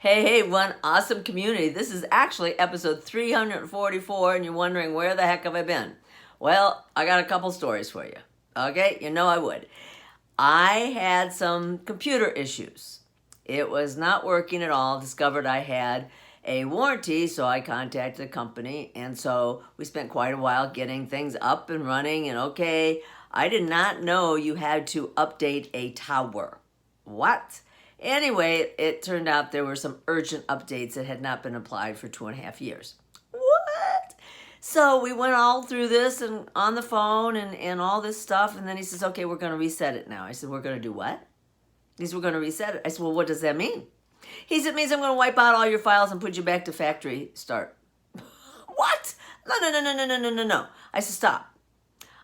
Hey, one awesome community. This is actually episode 344, and you're wondering where the heck have I been? Well, I got a couple stories for you. Okay, you know I would. I had some computer issues. It was not working at all. Discovered I had a warranty, so I contacted the company, and so we spent quite a while getting things up and running. And okay, I did not know you had to update a tower. What? Anyway, it turned out there were some urgent updates that had not been applied for 2.5 years. What? So we went all through this and on the phone and all this stuff. And then he says, okay, we're going to reset it now. I said, we're going to do what? He said, we're going to reset it. I said, well, what does that mean? He said, it means I'm going to wipe out all your files and put you back to factory start. What? No. I said, stop.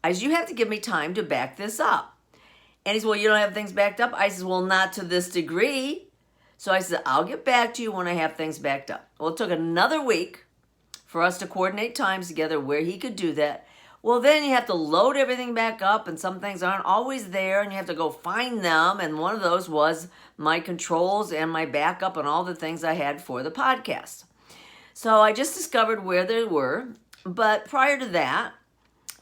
I said, you have to give me time to back this up. And he said, well, you don't have things backed up? I said, well, not to this degree. So I said, I'll get back to you when I have things backed up. Well, it took another week for us to coordinate times together where he could do that. Well, then you have to load everything back up, and some things aren't always there, and you have to go find them. And one of those was my controls and my backup and all the things I had for the podcast. So I just discovered where they were. But prior to that,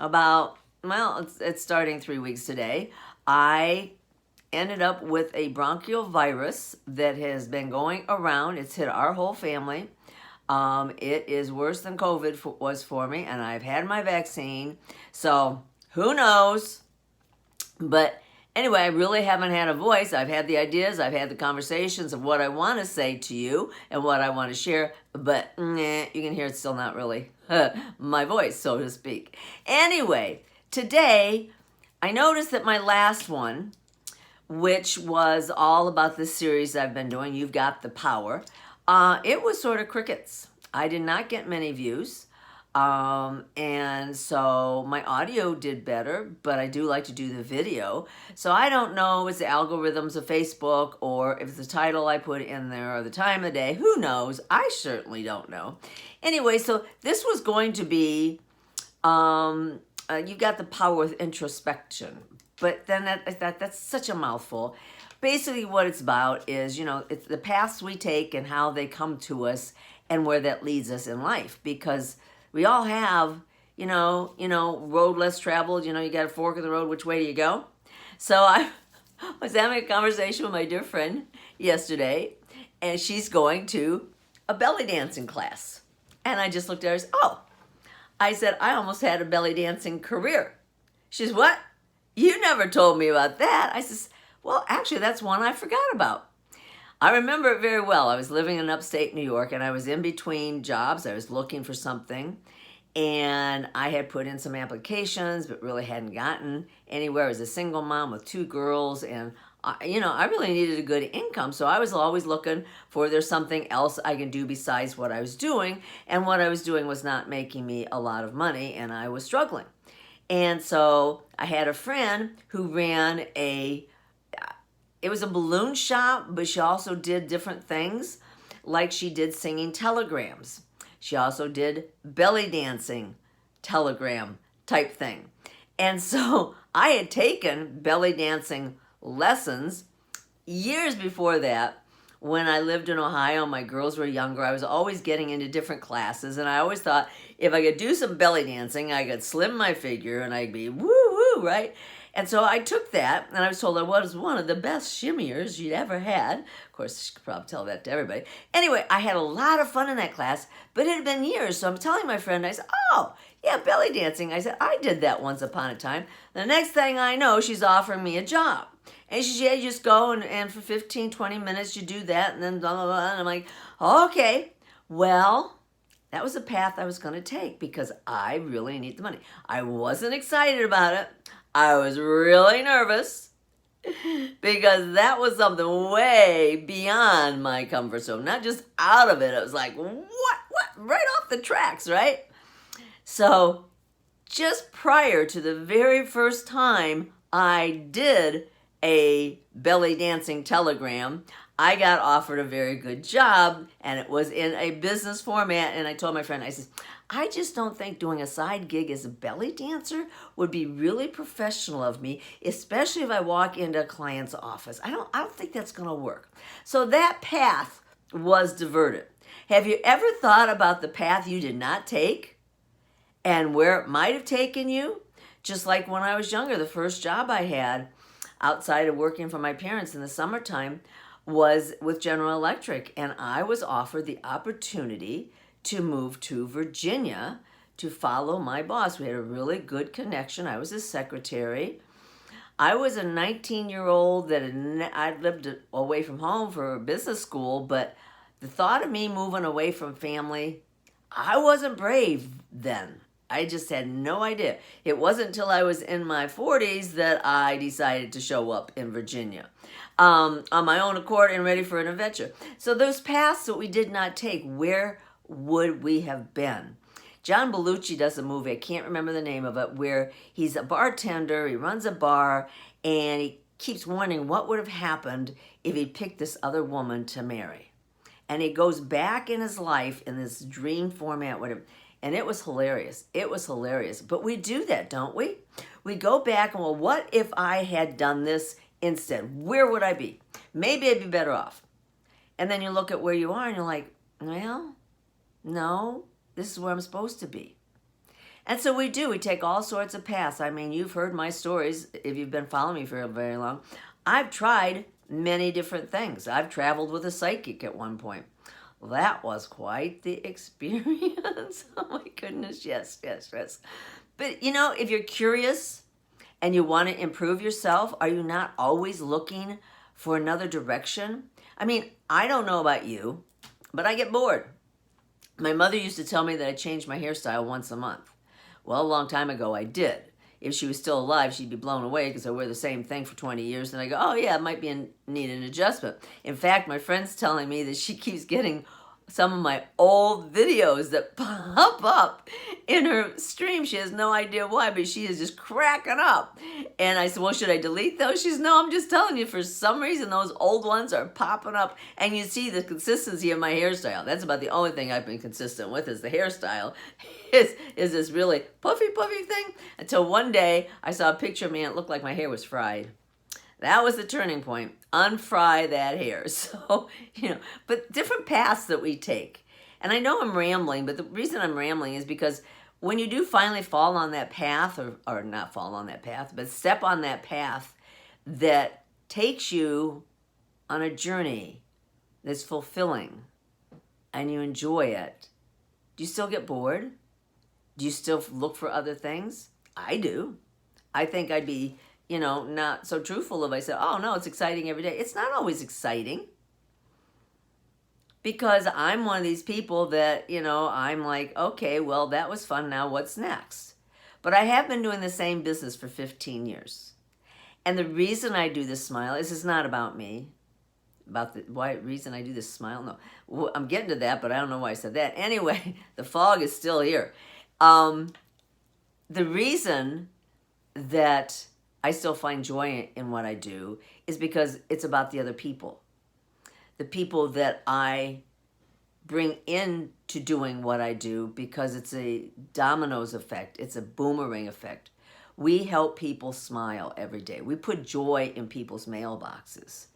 it's starting 3 weeks today, I ended up with a bronchial virus that has been going around. It's hit our whole family. It is worse than COVID was for me, and I've had my vaccine. So who knows? But anyway, I really haven't had a voice. I've had the ideas. I've had the conversations of what I want to say to you and what I want to share. But you can hear it's still not really my voice, so to speak. Anyway, today I noticed that my last one, which was all about this series I've been doing, You've Got the Power, it was sort of crickets. I did not get many views. And so my audio did better, but I do like to do the video. So I don't know if it's the algorithms of Facebook or if it's the title I put in there or the time of day. Who knows? I certainly don't know. Anyway, so this was going to be... You've got the power with introspection, but then that's such a mouthful. Basically what it's about is, it's the paths we take and how they come to us and where that leads us in life, because we all have, road less traveled, you got a fork in the road, which way do you go? So I was having a conversation with my dear friend yesterday, and she's going to a belly dancing class. And I just looked at her and said, oh, I said, I almost had a belly dancing career. She says, what? You never told me about that. I says, well, actually, that's one I forgot about. I remember it very well. I was living in upstate New York, and I was in between jobs. I was looking for something, and I had put in some applications, but really hadn't gotten anywhere. I was a single mom with 2 girls, and I really needed a good income, so I was always looking for there's something else I can do besides what I was doing, and what I was doing was not making me a lot of money, and I was struggling. And so I had a friend who ran it was a balloon shop, but she also did different things, like she did singing telegrams. She also did belly dancing telegram type thing. And so I had taken belly dancing lessons years before that. When I lived in Ohio, my girls were younger. I was always getting into different classes, and I always thought if I could do some belly dancing, I could slim my figure and I'd be woo-woo, right? And so I took that, and I was told I was one of the best shimmiers you'd ever had. Of course, you could probably tell that to everybody. Anyway, I had a lot of fun in that class, but it had been years, so I'm telling my friend, I said, oh, yeah, belly dancing. I said, I did that once upon a time. The next thing I know, she's offering me a job. And she said, yeah, you just go, and for 15, 20 minutes, you do that, and then blah, blah, blah. And I'm like, okay, well, that was the path I was going to take because I really need the money. I wasn't excited about it. I was really nervous because that was something way beyond my comfort zone, not just out of it. I was like, what? Right off the tracks, right? So just prior to the very first time I did a belly dancing telegram, I got offered a very good job, and it was in a business format. And I told my friend, I said, I just don't think doing a side gig as a belly dancer would be really professional of me, especially if I walk into a client's office. I don't think that's going to work. So that path was diverted. Have you ever thought about the path you did not take and where it might have taken you? Just like when I was younger, the first job I had outside of working for my parents in the summertime was with General Electric, and I was offered the opportunity to move to Virginia to follow my boss. We had a really good connection. I was his secretary. I was a 19-year-old that I'd lived away from home for business school, but the thought of me moving away from family, I wasn't brave then. I just had no idea. It wasn't until I was in my 40s that I decided to show up in Virginia on my own accord and ready for an adventure. So those paths that we did not take, where would we have been? John Belushi does a movie, I can't remember the name of it, where he's a bartender, he runs a bar, and he keeps wondering what would have happened if he picked this other woman to marry. And he goes back in his life in this dream format, whatever. And it was hilarious. It was hilarious. But we do that, don't we? We go back and, well, what if I had done this instead? Where would I be? Maybe I'd be better off. And then you look at where you are and you're like, well, no, this is where I'm supposed to be. And so we do. We take all sorts of paths. I mean, you've heard my stories if you've been following me for very long. I've tried many different things. I've traveled with a psychic at one point. That was quite the experience. Oh my goodness, yes. But you know, if you're curious and you want to improve yourself, are you not always looking for another direction? I mean, I don't know about you, but I get bored. My mother used to tell me that I changed my hairstyle once a month. Well, a long time ago I did. If she was still alive, she'd be blown away because I wear the same thing for 20 years. And I go, oh yeah, it might need an adjustment. In fact, my friend's telling me that she keeps getting some of my old videos that pop up in her stream. She has no idea why, but she is just cracking up. And I said, well, should I delete those? She says, no, I'm just telling you, for some reason, those old ones are popping up. And you see the consistency of my hairstyle. That's about the only thing I've been consistent with is the hairstyle. Is this really puffy thing? Until one day, I saw a picture of me and it looked like my hair was fried. That was the turning point. Unfry that hair. So, but different paths that we take. And I know I'm rambling, but the reason I'm rambling is because when you do finally fall on that path, or not fall on that path, but step on that path that takes you on a journey that's fulfilling and you enjoy it, do you still get bored? Do you still look for other things? I do. I think I'd be not so truthful if I said, oh no, it's exciting every day. It's not always exciting. Because I'm one of these people that, I'm like, okay, well, that was fun. Now what's next? But I have been doing the same business for 15 years. And the reason I do this smile is it's not about me. About the reason I do this smile? No. Well, I'm getting to that, but I don't know why I said that. Anyway, the fog is still here. The reason that I still find joy in what I do is because it's about the other people. The people that I bring into doing what I do, because it's a dominoes effect. It's a boomerang effect. We help people smile every day. We put joy in people's mailboxes.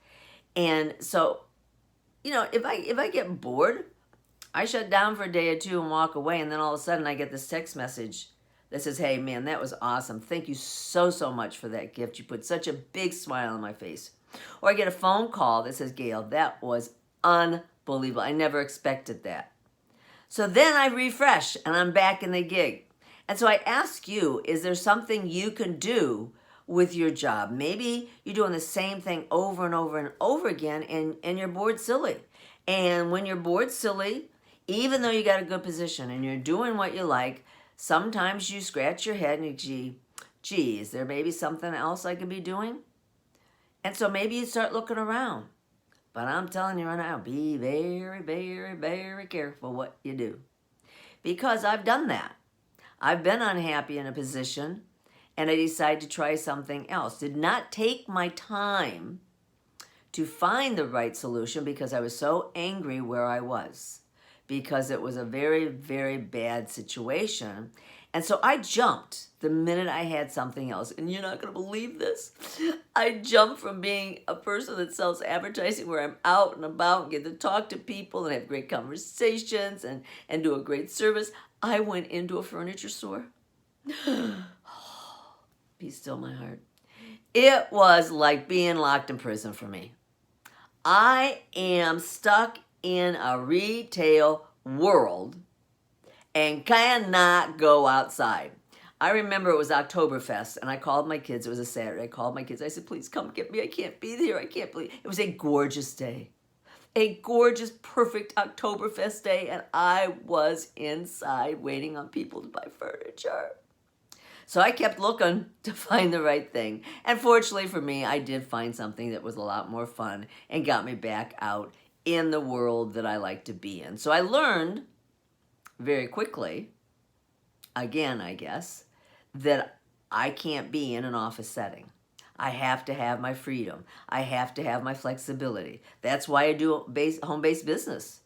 And so, if I get bored, I shut down for a day or two and walk away, and then all of a sudden I get this text message that says, hey, man, that was awesome. Thank you so much for that gift. You put such a big smile on my face. Or I get a phone call that says, Gail, that was unbelievable. I never expected that. So then I refresh, and I'm back in the gig. And so I ask you, is there something you can do with your job? Maybe you're doing the same thing over and over and over again, and you're bored silly. And when you're bored silly, even though you got a good position and you're doing what you like, sometimes you scratch your head and you gee, is there maybe something else I could be doing? And so maybe you start looking around. But I'm telling you right now, be very, very, very careful what you do. Because I've done that. I've been unhappy in a position and I decided to try something else. Did not take my time to find the right solution because I was so angry where I was. Because it was a very, very bad situation. And so I jumped the minute I had something else. And you're not going to believe this. I jumped from being a person that sells advertising where I'm out and about and get to talk to people and have great conversations and do a great service. I went into a furniture store. Be still my heart. It was like being locked in prison for me. I am stuck in a retail world and cannot go outside. I remember it was Oktoberfest, and I called my kids. It was a Saturday. I called my kids. I said, please come get me. I can't be there. I can't believe. It was a gorgeous day. A gorgeous, perfect Oktoberfest day, and I was inside waiting on people to buy furniture. So I kept looking to find the right thing. And fortunately for me, I did find something that was a lot more fun and got me back out in the world that I like to be in. So I learned very quickly, again, I guess, that I can't be in an office setting. I have to have my freedom. I have to have my flexibility. That's why I do home-based business,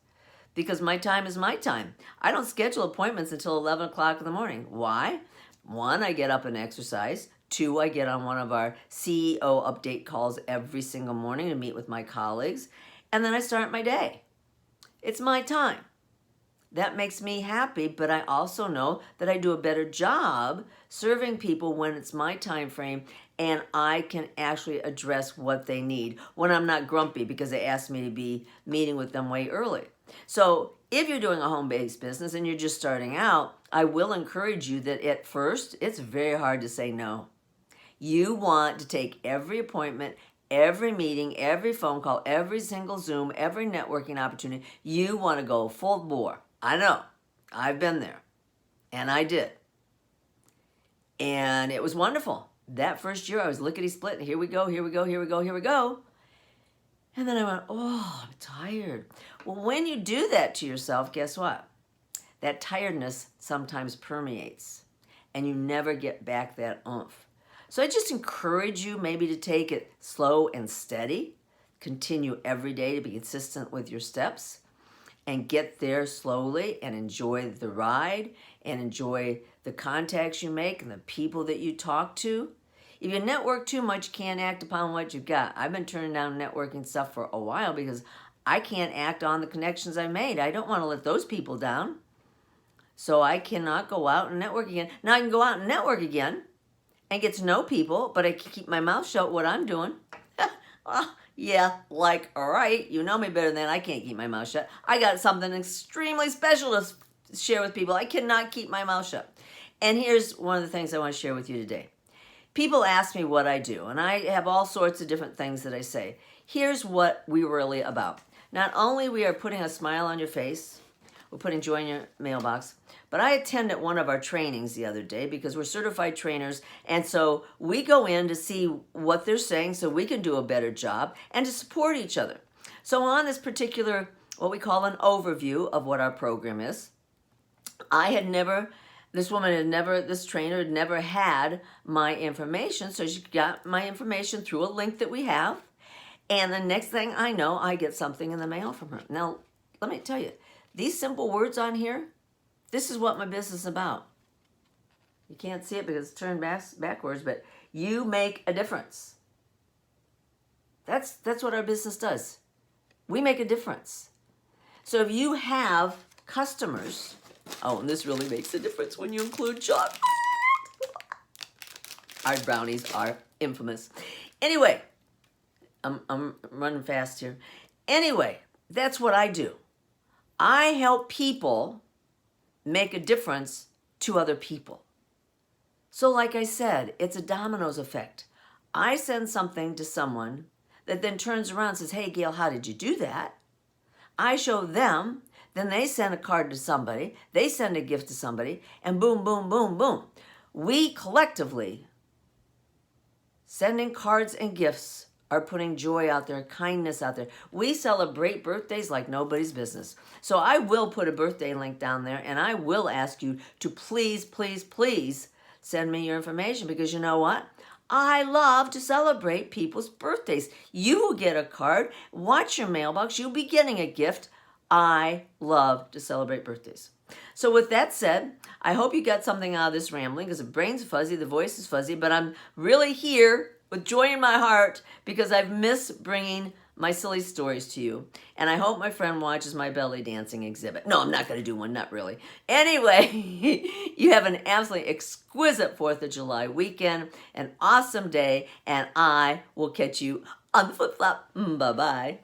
because my time is my time. I don't schedule appointments until 11 o'clock in the morning. Why? 1, I get up and exercise. 2, I get on one of our CEO update calls every single morning to meet with my colleagues. And then I start my day. It's my time. That makes me happy, but I also know that I do a better job serving people when it's my time frame and I can actually address what they need when I'm not grumpy because they asked me to be meeting with them way early. So if you're doing a home-based business and you're just starting out, I will encourage you that at first, it's very hard to say no. You want to take every appointment, every meeting, every phone call, every single Zoom, every networking opportunity. You want to go full bore. I know. I've been there. And I did. And it was wonderful. That first year, I was lickety-split. Here we go, here we go, here we go, here we go. And then I went, oh, I'm tired. Well, when you do that to yourself, guess what? That tiredness sometimes permeates. And you never get back that oomph. So I just encourage you maybe to take it slow and steady. Continue every day to be consistent with your steps. And get there slowly and enjoy the ride and enjoy the contacts you make and the people that you talk to. If you network too much, you can't act upon what you've got. I've been turning down networking stuff for a while because I can't act on the connections I made. I don't want to let those people down. So I cannot go out and network again. Now I can go out and network again and get to know people, but I can keep my mouth shut what I'm doing. Well, yeah, like, all right, you know me better than that. I can't keep my mouth shut. I got something extremely special to share with people. I cannot keep my mouth shut. And here's one of the things I want to share with you today. People ask me what I do, and I have all sorts of different things that I say. Here's what we're really about. Not only we are putting a smile on your face, we're putting joy in your mailbox, but I attended one of our trainings the other day because we're certified trainers, and so we go in to see what they're saying so we can do a better job and to support each other. So on this particular, what we call an overview of what our program is, this trainer had never had my information, so she got my information through a link that we have, and the next thing I know, I get something in the mail from her. Now, let me tell you, these simple words on here, this is what my business is about. You can't see it because it's turned backwards, but you make a difference. That's what our business does. We make a difference. So if you have customers, oh, and this really makes a difference when you include chocolate. Our brownies are infamous. Anyway, I'm running fast here. Anyway, that's what I do. I help people make a difference to other people. So like I said, it's a dominoes effect. I send something to someone that then turns around and says, hey, Gail, how did you do that? I show them, then they send a card to somebody, they send a gift to somebody, and boom, boom, boom, boom. We collectively, sending cards and gifts, are putting joy out there, kindness out there. We celebrate birthdays like nobody's business. So I will put a birthday link down there, and I will ask you to please, please, please send me your information, because you know what? I love to celebrate people's birthdays. You will get a card, watch your mailbox, you'll be getting a gift I love to celebrate birthdays. So with that said, I hope you got something out of this rambling, because the brain's fuzzy, the voice is fuzzy, but I'm really here with joy in my heart because I've missed bringing my silly stories to you. And I hope my friend watches my belly dancing exhibit. No, I'm not going to do one, not really. Anyway, you have an absolutely exquisite 4th of July weekend, an awesome day, and I will catch you on the flip-flop. Bye-bye.